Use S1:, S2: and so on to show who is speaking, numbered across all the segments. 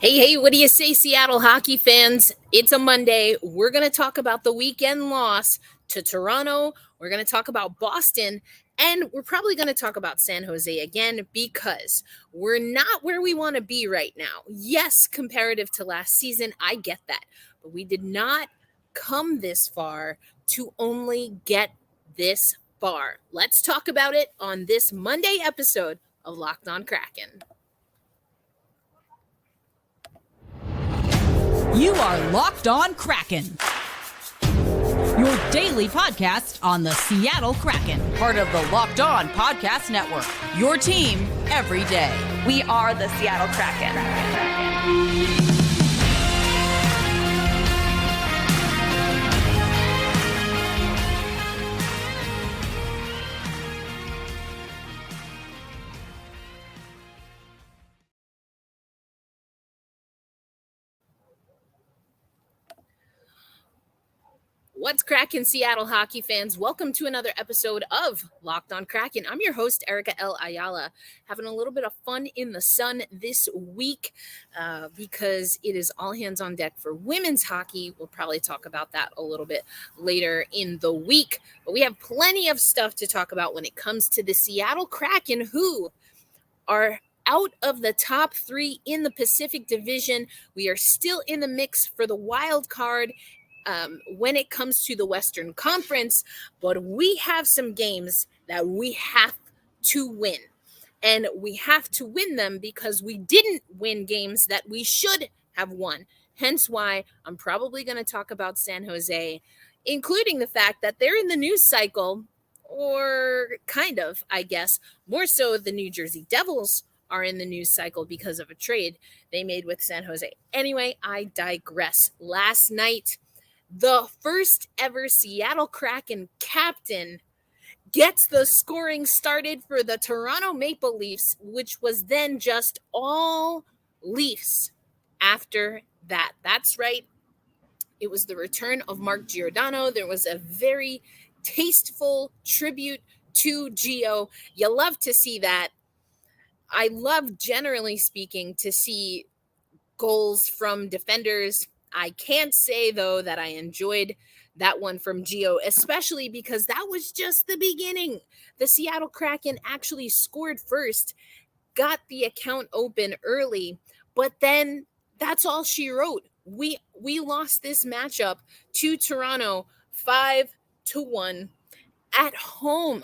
S1: Hey, what do you say, Seattle hockey fans? It's a Monday. We're going to talk about the weekend loss to Toronto. We're going to talk about Boston. And we're probably going to talk about San Jose again because we're not where we want to be right now. Yes, comparative to last season, I get that. But we did not come this far to only get this far. Let's talk about it on this Monday episode of Locked On Kraken.
S2: You are Locked On Kraken, your daily podcast on the Seattle Kraken, part of the Locked On Podcast Network, your team every day.
S3: We are the Seattle Kraken.
S1: What's cracking, Seattle hockey fans? Welcome to another episode of Locked On Kraken. I'm your host, Erica L. Ayala, having a little bit of fun in the sun this week because it is all hands on deck for women's hockey. We'll probably talk about that a little bit later in the week, but we have plenty of stuff to talk about when it comes to the Seattle Kraken, who are out of the top three in the Pacific Division. We are still in the mix for the wild card when it comes to the Western Conference, but we have some games that we have to win. And we have to win them because we didn't win games that we should have won. Hence why I'm probably going to talk about San Jose, including the fact that they're in the news cycle, or kind of, I guess, more so the New Jersey Devils are in the news cycle because of a trade they made with San Jose. Anyway, I digress. Last night, the first ever Seattle Kraken captain gets the scoring started for the Toronto Maple Leafs, which was then just all Leafs after that. That's right. It was the return of Mark Giordano. There was a very tasteful tribute to Gio. You love to see that. I love, generally speaking, to see goals from defenders. I can't say, though, that I enjoyed that one from Gio, especially because that was just the beginning. The Seattle Kraken actually scored first, got the account open early, but then that's all she wrote. We lost this matchup to Toronto 5-1 at home.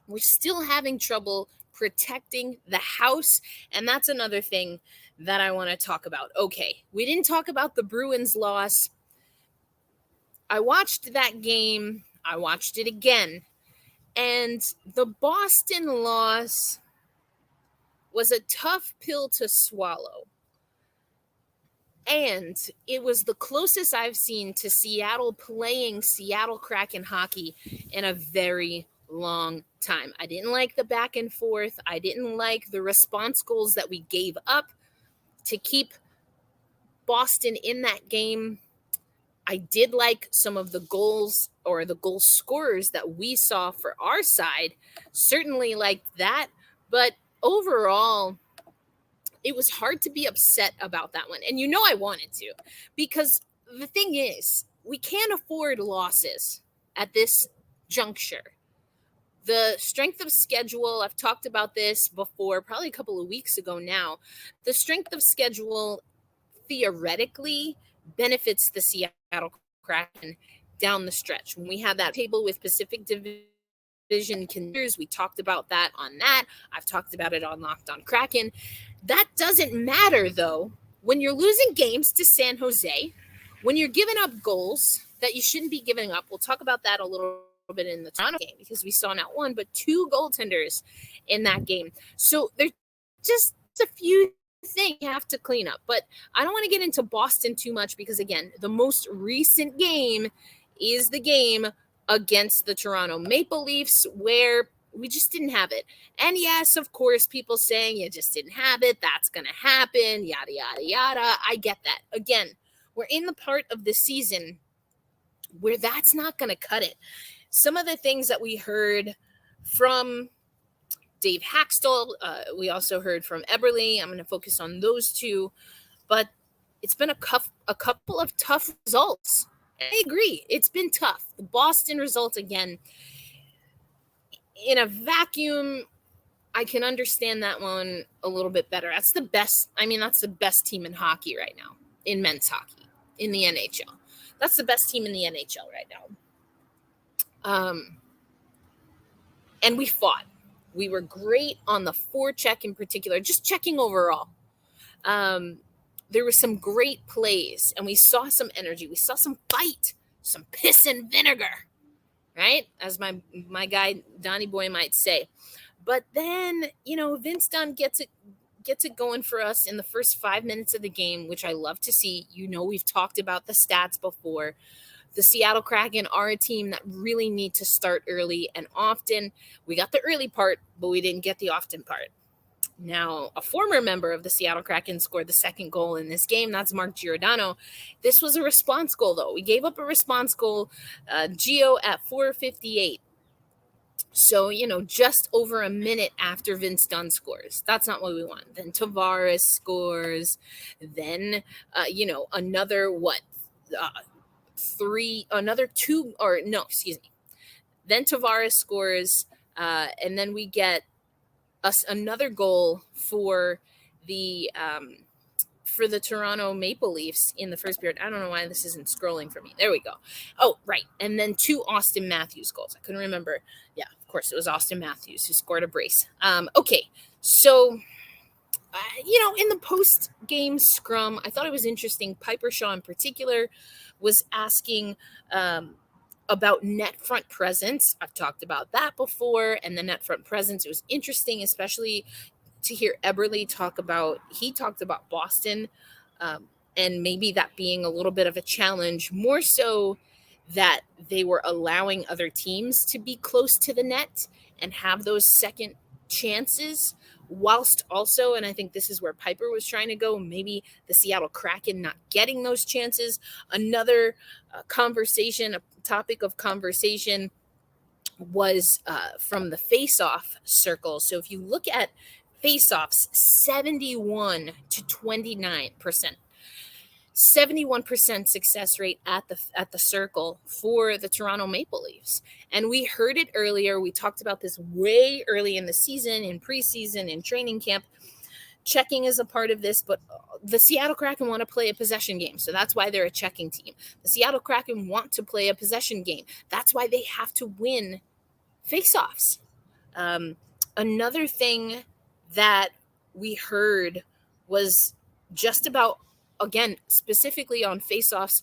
S1: We're still having trouble protecting the house, and that's another thing that I want to talk about. Okay, we didn't talk about the Bruins loss. I watched that game. I watched it again. And the Boston loss was a tough pill to swallow. And it was the closest I've seen to Seattle playing Seattle Kraken hockey in a very long time. I didn't like the back and forth. I didn't like the response goals that we gave up to keep Boston in that game. I did like some of the goals or the goal scorers that we saw for our side. Certainly liked that. But overall, it was hard to be upset about that one. And I wanted to, because the thing is, we can't afford losses at this juncture. The strength of schedule, I've talked about this before, probably a couple of weeks ago now. The strength of schedule theoretically benefits the Seattle Kraken down the stretch. When we had that table with Pacific Division contenders, we talked about that on that. I've talked about it on Locked On Kraken. That doesn't matter, though, when you're losing games to San Jose, when you're giving up goals that you shouldn't be giving up. We'll talk about that a little bit in the Toronto game because we saw not one, but two goaltenders in that game. So there's just a few things you have to clean up. But I don't want to get into Boston too much because, again, the most recent game is the game against the Toronto Maple Leafs where we just didn't have it. And yes, of course, people saying you just didn't have it. That's going to happen. Yada, yada, yada. I get that. Again, we're in the part of the season where that's not going to cut it. Some of the things that we heard from Dave Haxtell. We also heard from Eberle. I'm going to focus on those two. But it's been a couple of tough results. I agree. It's been tough. The Boston result, again, in a vacuum, I can understand that one a little bit better. That's the best. I mean, that's the best team in hockey right now, in men's hockey, in the NHL. That's the best team in the NHL right now. And we fought. We were great on the forecheck in particular, just checking overall. There were some great plays, and we saw some energy. We saw some fight, some piss and vinegar, right? As my guy Donnie Boy might say. But then, Vince Dunn gets it going for us in the first 5 minutes of the game, which I love to see. We've talked about the stats before. The Seattle Kraken are a team that really need to start early and often. We got the early part, but we didn't get the often part. Now, a former member of the Seattle Kraken scored the second goal in this game. That's Mark Giordano. This was a response goal, though. We gave up a response goal, Gio at 4:58. So, just over a minute after Vince Dunn scores. That's not what we want. Then Tavares scores. Then, another Then Tavares scores. And then we get another goal for the Toronto Maple Leafs in the first period. I don't know why this isn't scrolling for me. There we go. Oh, right. And then 2 Austin Matthews goals. I couldn't remember. Yeah, of course, it was Austin Matthews who scored a brace. Okay, so, in the post-game scrum, I thought it was interesting. Piper Shaw in particular was asking about net front presence. I've talked about that before, and the net front presence. It was interesting, especially to hear Eberle talked about Boston, and maybe that being a little bit of a challenge, more so that they were allowing other teams to be close to the net and have those second chances, whilst also, and I think this is where Piper was trying to go, maybe the Seattle Kraken not getting those chances. Another topic of conversation was from the face-off circle. So if you look at face-offs, 71 to 29%. 71% success rate at the circle for the Toronto Maple Leafs. And we heard it earlier. We talked about this way early in the season, in preseason, in training camp. Checking is a part of this, but the Seattle Kraken want to play a possession game. So that's why they're a checking team. The Seattle Kraken want to play a possession game. That's why they have to win faceoffs. Another thing that we heard was just about, again, specifically on faceoffs,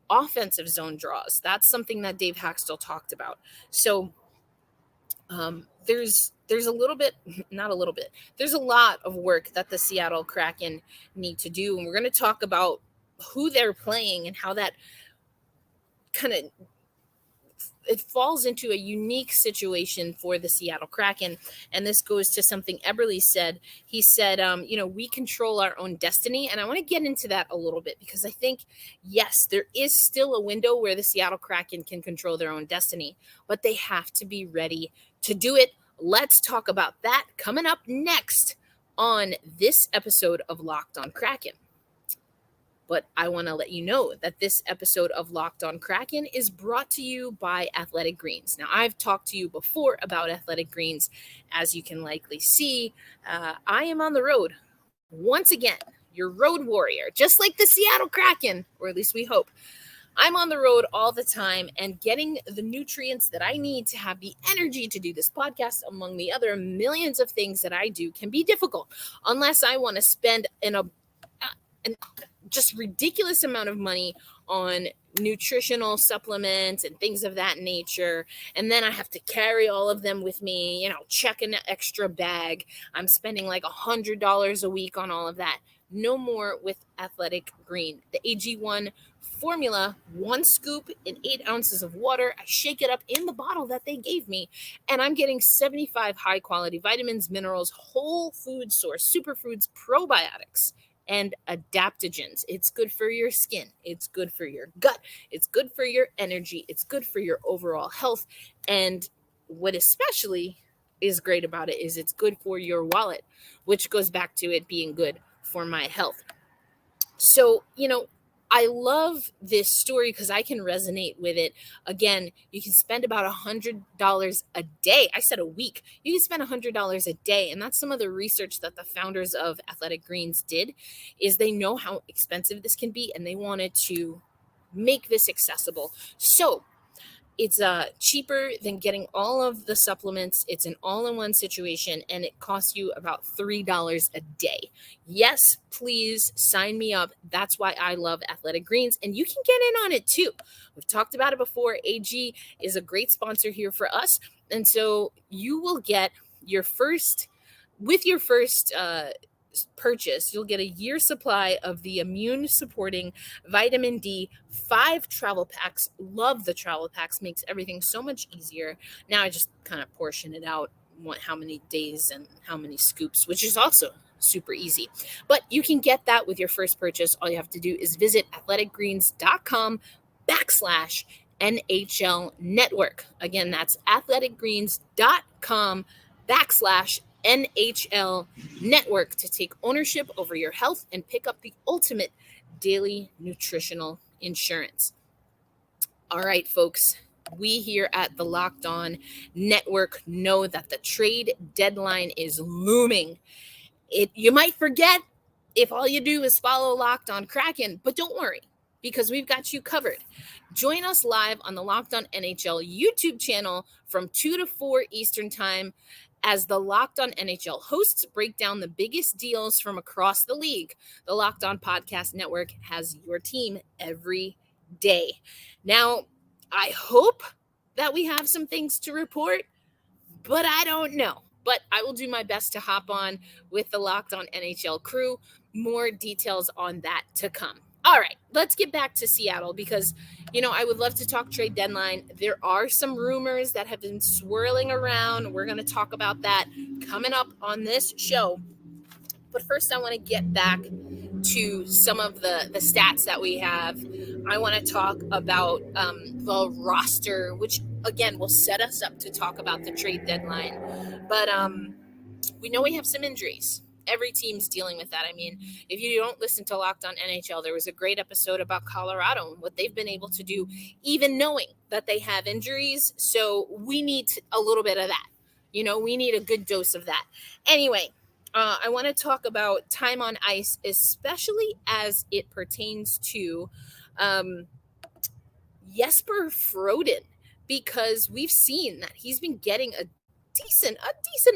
S1: offensive zone draws. That's something that Dave Haxtell talked about. So there's a lot of work that the Seattle Kraken need to do. And we're going to talk about who they're playing and how that it falls into a unique situation for the Seattle Kraken. And this goes to something Eberle said. He said, we control our own destiny. And I want to get into that a little bit because I think, yes, there is still a window where the Seattle Kraken can control their own destiny, but they have to be ready to do it. Let's talk about that coming up next on this episode of Locked on Kraken. But I want to let you know that this episode of Locked on Kraken is brought to you by Athletic Greens. Now, I've talked to you before about Athletic Greens. As you can likely see, I am on the road. Once again, your road warrior, just like the Seattle Kraken, or at least we hope. I'm on the road all the time, and getting the nutrients that I need to have the energy to do this podcast, among the other millions of things that I do, can be difficult unless I want to spend an just ridiculous amount of money on nutritional supplements and things of that nature. And then I have to carry all of them with me, check an extra bag. I'm spending like $100 a week on all of that. No more with Athletic Green. The AG1 formula, 1 scoop in 8 ounces of water. I shake it up in the bottle that they gave me, and I'm getting 75 high quality vitamins, minerals, whole food source, superfoods, probiotics, and adaptogens. It's good for your skin. It's good for your gut. It's good for your energy. It's good for your overall health. And what especially is great about it is it's good for your wallet, which goes back to it being good for my health. So, I love this story because I can resonate with it. Again, you can spend about $100 a day. I said a week. You can spend $100 a day. And that's some of the research that the founders of Athletic Greens did, is they know how expensive this can be and they wanted to make this accessible. So it's cheaper than getting all of the supplements. It's an all-in-one situation, and it costs you about $3 a day. Yes, please sign me up. That's why I love Athletic Greens, and you can get in on it too. We've talked about it before. AG is a great sponsor here for us, and so you will get your first purchase, you'll get a year supply of the immune supporting vitamin D 5 travel packs. Love the travel packs, makes everything so much easier. Now I just kind of portion it out, how many days and how many scoops, which is also super easy. But you can get that with your first purchase. All you have to do is visit athleticgreens.com/NHL network. Again, that's athleticgreens.com/NHL network to take ownership over your health and pick up the ultimate daily nutritional insurance. All right, folks, we here at the Locked On Network know that the trade deadline is looming. You might forget if all you do is follow Locked On Kraken, but don't worry, because we've got you covered. Join us live on the Locked On NHL YouTube channel from 2 to 4 Eastern Time as the Locked On NHL hosts break down the biggest deals from across the league. The Locked On Podcast Network has your team every day. Now, I hope that we have some things to report, but I don't know. But I will do my best to hop on with the Locked On NHL crew. More details on that to come. All right, let's get back to Seattle because, I would love to talk trade deadline. There are some rumors that have been swirling around. We're going to talk about that coming up on this show. But first, I want to get back to some of the stats that we have. I want to talk about the roster, which, again, will set us up to talk about the trade deadline. But we know we have some injuries. Every team's dealing with that. I mean, if you don't listen to Locked On NHL, there was a great episode about Colorado and what they've been able to do, even knowing that they have injuries. So we need a little bit of that. We need a good dose of that. Anyway, I want to talk about time on ice, especially as it pertains to Jesper Froden, because we've seen that he's been getting a decent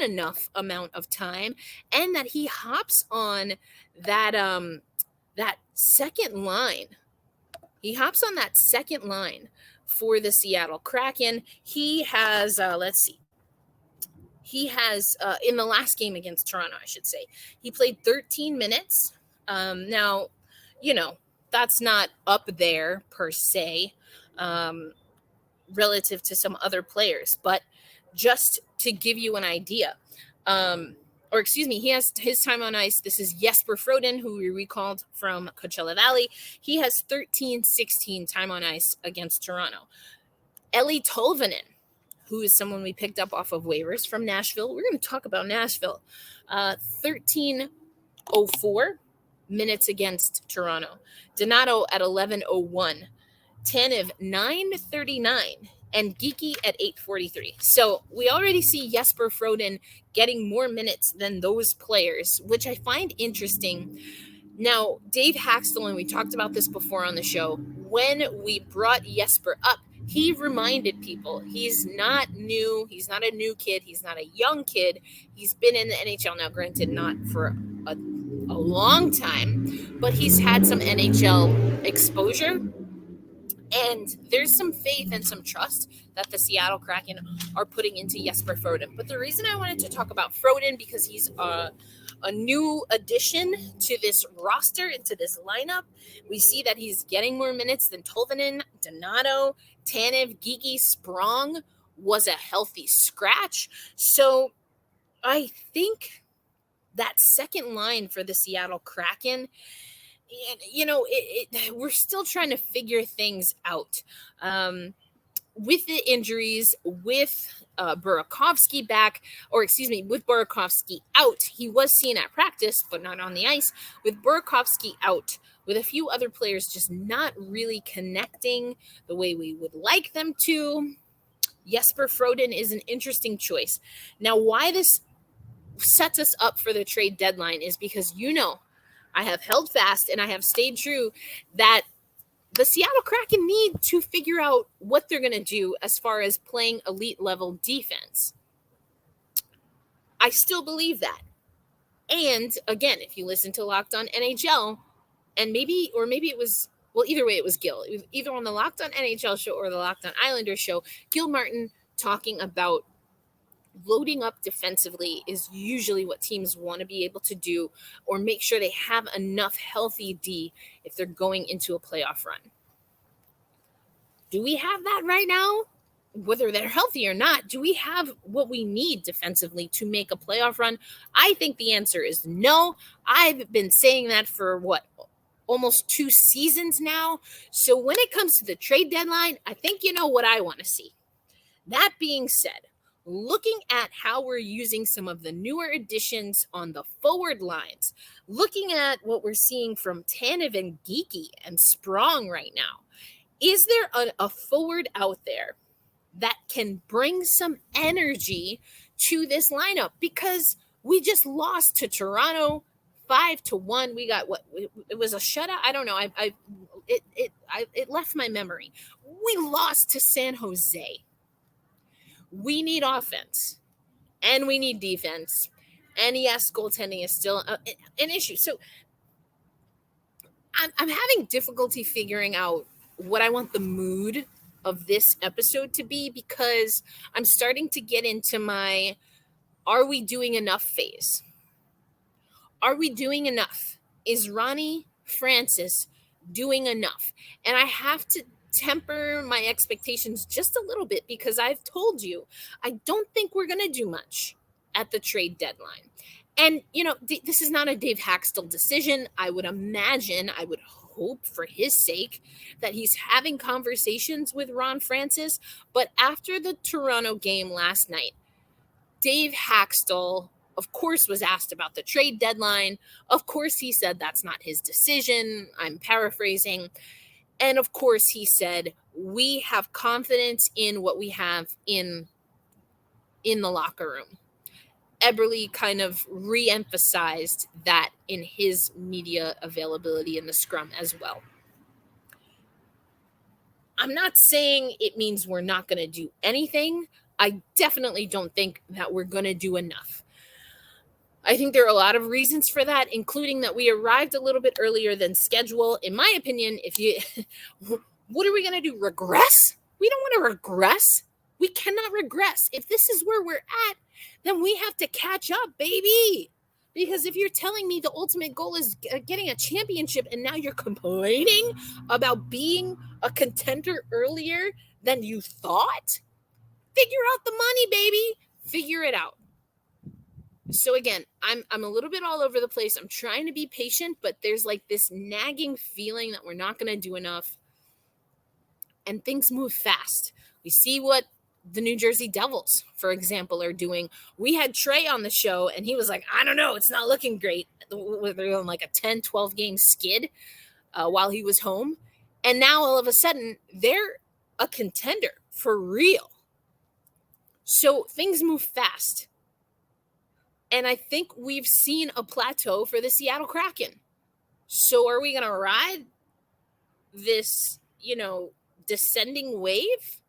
S1: enough amount of time, and that he hops on that second line. He hops on that second line for the Seattle Kraken. He has in the last game against Toronto, I should say, he played 13 minutes. Now, that's not up there per se, relative to some other players, but just to give you an idea, he has his time on ice. This is Jesper Froden, who we recalled from Coachella Valley. He has 13-16 time on ice against Toronto. Eli Tolvanen, who is someone we picked up off of waivers from Nashville. We're going to talk about Nashville. 13:04 minutes against Toronto. Donato at 11:01. Tanev 9:39. And Geeky at 8:43. So we already see Jesper Froden getting more minutes than those players, which I find interesting. Now, Dave Haxtell, and we talked about this before on the show, when we brought Jesper up, he reminded people he's not new. He's not a new kid. He's not a young kid. He's been in the NHL now, granted, not for a long time, but he's had some NHL exposure. And there's some faith and some trust that the Seattle Kraken are putting into Jesper Froden. But the reason I wanted to talk about Froden, because he's a new addition to this roster, into this lineup. We see that he's getting more minutes than Tolvanen, Donato, Tanev, Geeky. Sprong was a healthy scratch. So I think that second line for the Seattle Kraken, we're still trying to figure things out. with the injuries, with Burakovsky back, with Burakovsky out, he was seen at practice, but not on the ice. With Burakovsky out, with a few other players just not really connecting the way we would like them to, Jesper Froden is an interesting choice. Now, why this sets us up for the trade deadline is because, I have held fast and I have stayed true that the Seattle Kraken need to figure out what they're going to do as far as playing elite level defense. I still believe that. And again, if you listen to Locked On NHL, and maybe it was, either way, it was Gil. It was either on the Locked On NHL show or the Locked On Islanders show. Gil Martin talking about loading up defensively is usually what teams want to be able to do, or make sure they have enough healthy D if they're going into a playoff run. Do we have that right now? Whether they're healthy or not, do we have what we need defensively to make a playoff run? I think the answer is no. I've been saying that for almost 2 seasons now. So when it comes to the trade deadline, I think you know what I want to see. That being said, looking at how we're using some of the newer additions on the forward lines, looking at what we're seeing from Tanev and Geeky and Sprong right now, is there a forward out there that can bring some energy to this lineup? Because we just lost to Toronto 5-1. We got it was a shutout. I don't know. It left my memory. We lost to San Jose. We need offense and we need defense. And yes, goaltending is still an issue. So I'm having difficulty figuring out what I want the mood of this episode to be, because I'm starting to get into my are we doing enough phase. Are we doing enough? Is Ronnie Francis doing enough? And I have to temper my expectations just a little bit, because I've told you I don't think we're going to do much at the trade deadline. And, this is not a Dave Haxtell decision. I would hope for his sake that he's having conversations with Ron Francis. But after the Toronto game last night, Dave Haxtell, of course, was asked about the trade deadline. Of course, he said that's not his decision. I'm paraphrasing. And of course, he said, we have confidence in what we have in the locker room. Eberle kind of re-emphasized that in his media availability in the scrum as well. I'm not saying it means we're not going to do anything. I definitely don't think that we're going to do enough. I think there are a lot of reasons for that, including that we arrived a little bit earlier than schedule. In my opinion, what are we going to do? Regress? We don't want to regress. We cannot regress. If this is where we're at, then we have to catch up, baby. Because if you're telling me the ultimate goal is getting a championship and now you're complaining about being a contender earlier than you thought, figure out the money, baby. Figure it out. So again, I'm a little bit all over the place. I'm trying to be patient, but there's like this nagging feeling that we're not going to do enough. And things move fast. We see what the New Jersey Devils, for example, are doing. We had Trey on the show, and he was like, I don't know, it's not looking great. They're on like a 10, 12 game skid while he was home. And now all of a sudden, they're a contender for real. So things move fast. And I think we've seen a plateau for the Seattle Kraken. So are we going to ride this, descending wave?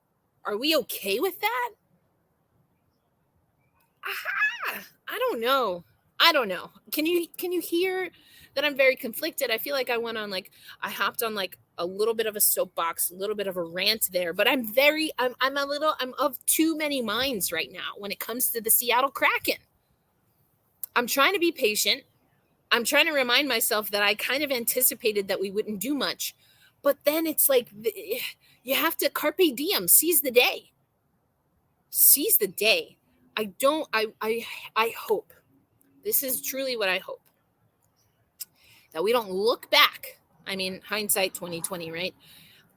S1: Are we okay with that? I don't know. Can you hear that I'm very conflicted? I feel like I hopped on like a little bit of a soapbox, a little bit of a rant there, but I'm of too many minds right now when it comes to the Seattle Kraken. I'm trying to be patient. I'm trying to remind myself that I kind of anticipated that we wouldn't do much, but then it's like you have to carpe diem, seize the day. Seize the day. I hope, this is truly what I hope, that we don't look back. I mean, hindsight 2020, right?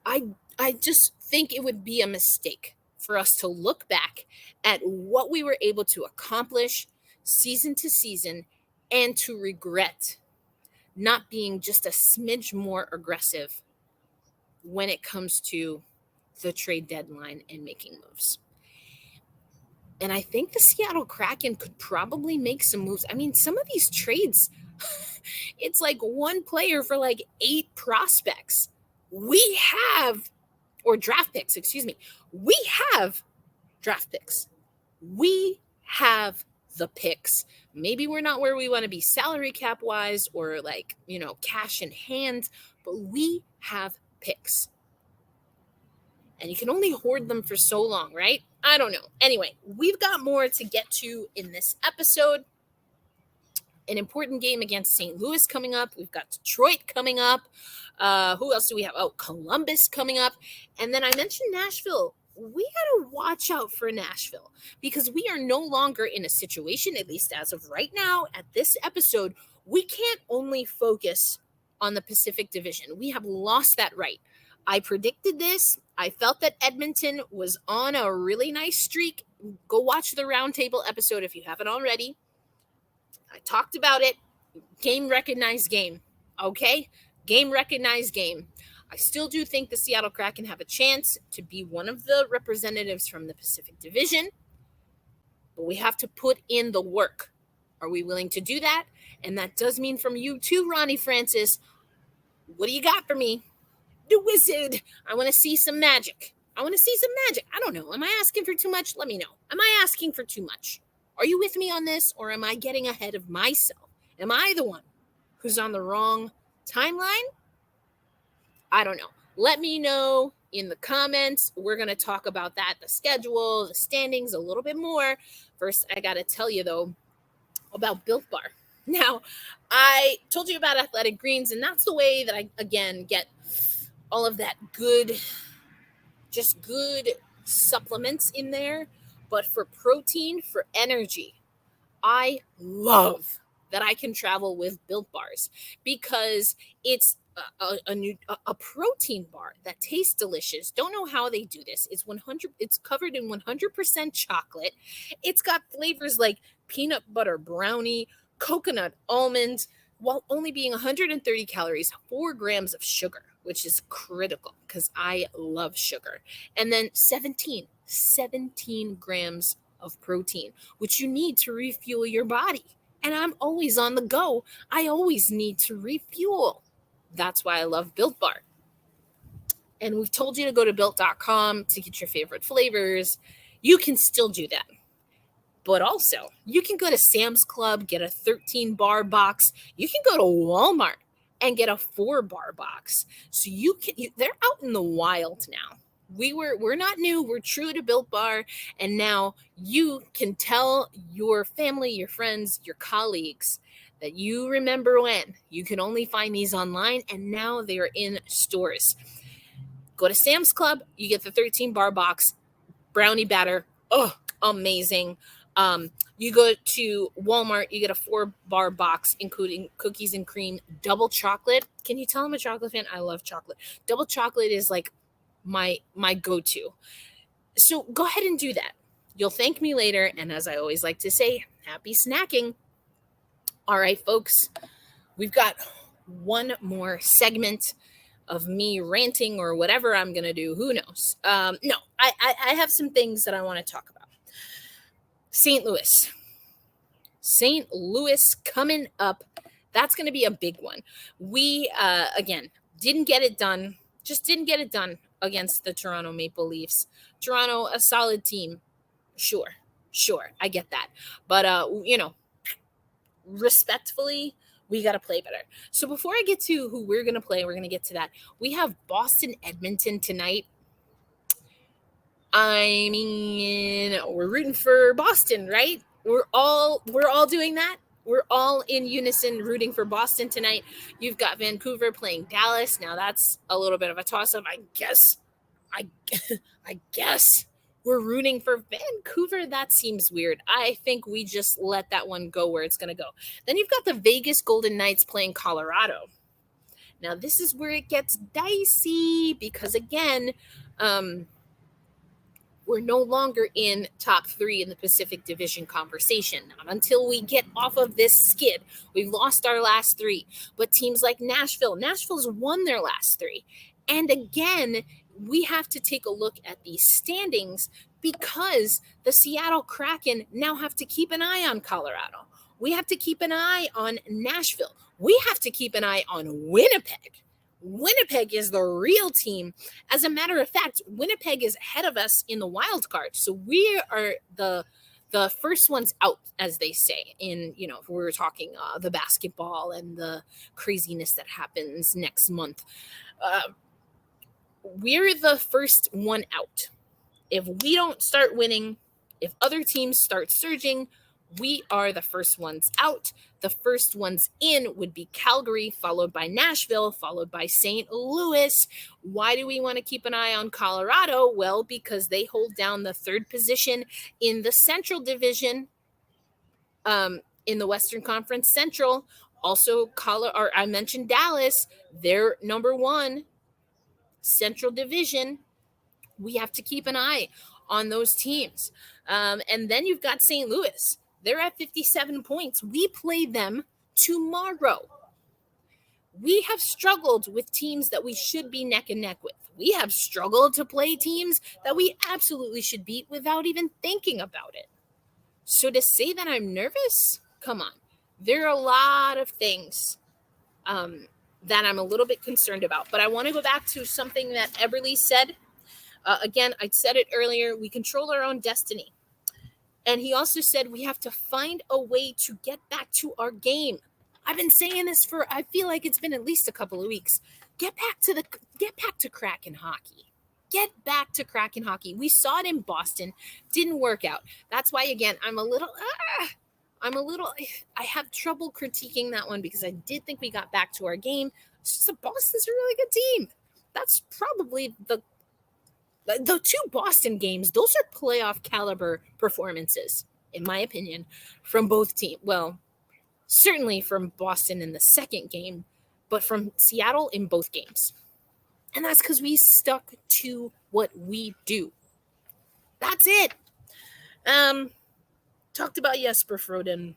S1: I just think it would be a mistake for us to look back at what we were able to accomplish season to season and to regret not being just a smidge more aggressive when it comes to the trade deadline and making moves. And I think the Seattle Kraken could probably make some moves. I mean, some of these trades, it's like one player for like 8 prospects. We have, or draft picks, excuse me. We have draft picks. We have the picks. Maybe we're not where we want to be salary cap wise or like, cash in hand, but we have picks. And you can only hoard them for so long, right? I don't know. Anyway, we've got more to get to in this episode. An important game against St. Louis coming up. We've got Detroit coming up. Who else do we have? Oh, Columbus coming up. And then I mentioned Nashville. We got to watch out for Nashville because we are no longer in a situation, at least as of right now, at this episode, we can't only focus on the Pacific Division. We have lost that right. I predicted this. I felt that Edmonton was on a really nice streak. Go watch the Roundtable episode if you haven't already. I talked about it. Game recognized game. Okay? Game recognized game. I still do think the Seattle Kraken have a chance to be one of the representatives from the Pacific Division, but we have to put in the work. Are we willing to do that? And that does mean from you too, Ronnie Francis. What do you got for me? The Wizard. I want to see some magic. I don't know. Am I asking for too much? Let me know. Am I asking for too much? Are you with me on this, or am I getting ahead of myself? Am I the one who's on the wrong timeline? I don't know. Let me know in the comments. We're going to talk about that, the schedule, the standings, a little bit more. First, I got to tell you, though, about Built Bar. Now, I told you about Athletic Greens, and that's the way that I, again, get all of that good supplements in there. But for protein, for energy, I love that I can travel with Built Bars because it's a protein bar that tastes delicious. Don't know how they do this. It's covered in 100% chocolate. It's got flavors like peanut butter brownie, coconut almond, while only being 130 calories, 4 grams of sugar, which is critical because I love sugar. And then 17 grams of protein, which you need to refuel your body. And I'm always on the go. I always need to refuel. That's why I love Built Bar. And we've told you to go to Built.com to get your favorite flavors. You can still do that. But also, you can go to Sam's Club, get a 13-bar box. You can go to Walmart and get a 4-bar box. So they're out in the wild now. We're not new. We're true to Built Bar. And now you can tell your family, your friends, your colleagues that you remember when you can only find these online, and now they are in stores. Go to Sam's Club, you get the 13-bar box, brownie batter. Oh, amazing. You go to Walmart, you get a 4-bar box, including cookies and cream, double chocolate. Can you tell I'm a chocolate fan? I love chocolate. Double chocolate is like my go-to. So go ahead and do that. You'll thank me later. And as I always like to say, happy snacking. All right, folks, we've got one more segment of me ranting or whatever I'm going to do. Who knows? No, I have some things that I want to talk about. St. Louis coming up. That's going to be a big one. We, again, didn't get it done against the Toronto Maple Leafs. Toronto, a solid team. Sure, I get that. But, respectfully, we got to play better. So before I get to who we're going to play, we're going to get to that. We have Boston Edmonton tonight. I mean, we're rooting for Boston, right? We're all doing that. We're all in unison rooting for Boston tonight. You've got Vancouver playing Dallas. Now that's a little bit of a toss-up. I guess we're rooting for Vancouver. That seems weird. I think we just let that one go where it's going to go. Then you've got the Vegas Golden Knights playing Colorado. Now, this is where it gets dicey because, again, we're no longer in top 3 in the Pacific Division conversation. Not until we get off of this skid. We've lost our last 3. But teams like Nashville's won their last 3. And again, we have to take a look at these standings because the Seattle Kraken now have to keep an eye on Colorado. We have to keep an eye on Nashville. We have to keep an eye on Winnipeg. Winnipeg is the real team. As a matter of fact, Winnipeg is ahead of us in the wild card. So we are the first ones out, as they say, in, if we were talking the basketball and the craziness that happens next month. We're the first one out. If we don't start winning, if other teams start surging, we are the first ones out. The first ones in would be Calgary, followed by Nashville, followed by St. Louis. Why do we want to keep an eye on Colorado? Well, because they hold down the 3rd position in the Central Division, in the Western Conference Central. Also, I mentioned Dallas. They're number 1, Central Division. We have to keep an eye on those teams. And then you've got St. Louis. They're at 57 points. We play them tomorrow. We have struggled with teams that we should be neck and neck with. We have struggled to play teams that we absolutely should beat without even thinking about it. So to say that I'm nervous, come on. There are a lot of things that I'm a little bit concerned about. But I want to go back to something that Eberle said. Again, I said it earlier. We control our own destiny. And he also said we have to find a way to get back to our game. I've been saying this I feel like it's been at least a couple of weeks. Get back to Kraken hockey. Get back to Kraken hockey. We saw it in Boston. Didn't work out. That's why, again, I have trouble critiquing that one because I did think we got back to our game. It's just Boston's a really good team. That's probably the 2 Boston games, those are playoff caliber performances, in my opinion, from both teams. Well, certainly from Boston in the second game, but from Seattle in both games. And that's because we stuck to what we do. That's it. Talked about Jesper Froden.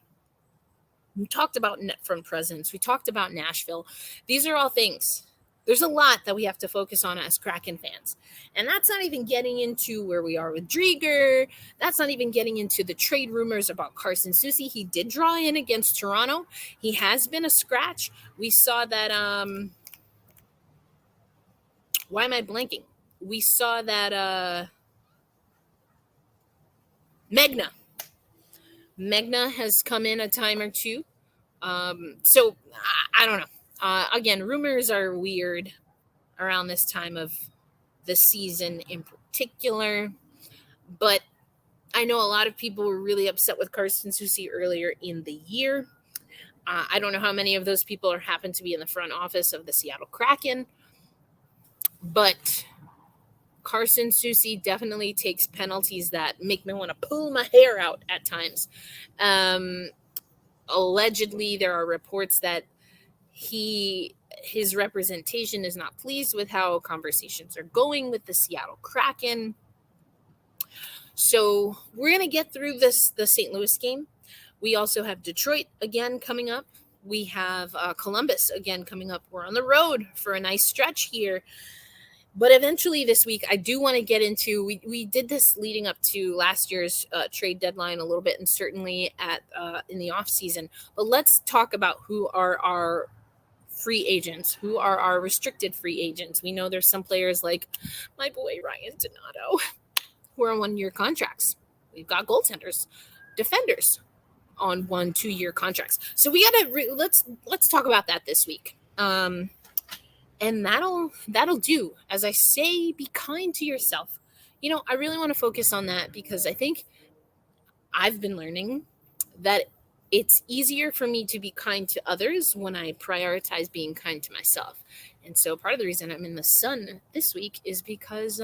S1: We talked about net front presence. We talked about Nashville. These are all things. There's a lot that we have to focus on as Kraken fans. And that's not even getting into where we are with Drieger. That's not even getting into the trade rumors about Carson Soucy. He did draw in against Toronto. He has been a scratch. We saw that, why am I blanking? We saw that Megna has come in a time or two. So I don't know. Again, rumors are weird around this time of the season in particular, but I know a lot of people were really upset with Carson Soucy earlier in the year. I don't know how many of those people happen to be in the front office of the Seattle Kraken, but Carson Soucy definitely takes penalties that make me want to pull my hair out at times. Allegedly, there are reports that his representation is not pleased with how conversations are going with the Seattle Kraken. So we're going to get through the St. Louis game. We also have Detroit again coming up. We have Columbus again coming up. We're on the road for a nice stretch here. But eventually this week, I do want to get into, we did this leading up to last year's trade deadline a little bit, and certainly in the off season. But let's talk about who are our free agents, who are our restricted free agents. We know there's some players like my boy Ryan Donato who are on 1-year contracts. We've got goaltenders, defenders on 1-2-year contracts. So we gotta let's talk about that this week. And that'll do. As I say, be kind to yourself. I really want to focus on that because I think I've been learning that it's easier for me to be kind to others when I prioritize being kind to myself. And so part of the reason I'm in the sun this week is because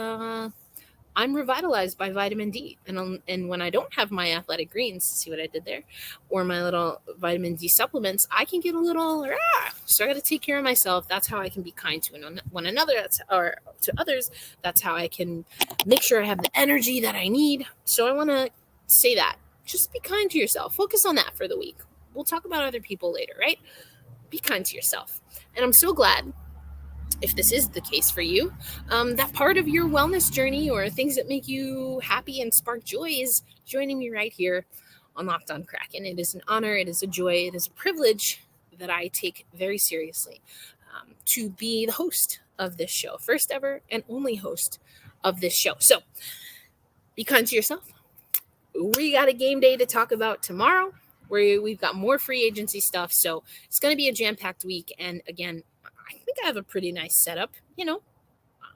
S1: I'm revitalized by vitamin D. And when I don't have my athletic greens, see what I did there, or my little vitamin D supplements, I can get a little, so I got to take care of myself. That's how I can be kind to one another, or to others. That's how I can make sure I have the energy that I need. So I want to say that. Just be kind to yourself. Focus on that for the week. We'll talk about other people later, right? Be kind to yourself. And I'm so glad, if this is the case for you, that part of your wellness journey or things that make you happy and spark joy is joining me right here on Locked On Kraken. It is an honor, it is a joy, it is a privilege that I take very seriously to be the host of this show, first ever and only host of this show. So be kind to yourself. We got a game day to talk about tomorrow, where we've got more free agency stuff. So it's going to be a jam-packed week. And again, I think I have a pretty nice setup.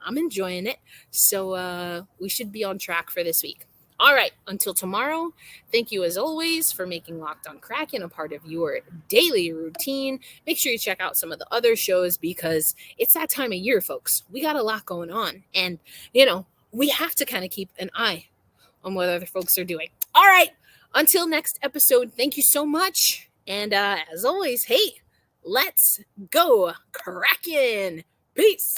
S1: I'm enjoying it. So we should be on track for this week. All right. Until tomorrow, thank you as always for making Locked On Kraken a part of your daily routine. Make sure you check out some of the other shows, because it's that time of year, folks. We got a lot going on. And, we have to kind of keep an eye on what other folks are doing. All right. Until next episode, thank you so much. And as always, hey, let's go Kraken. Peace.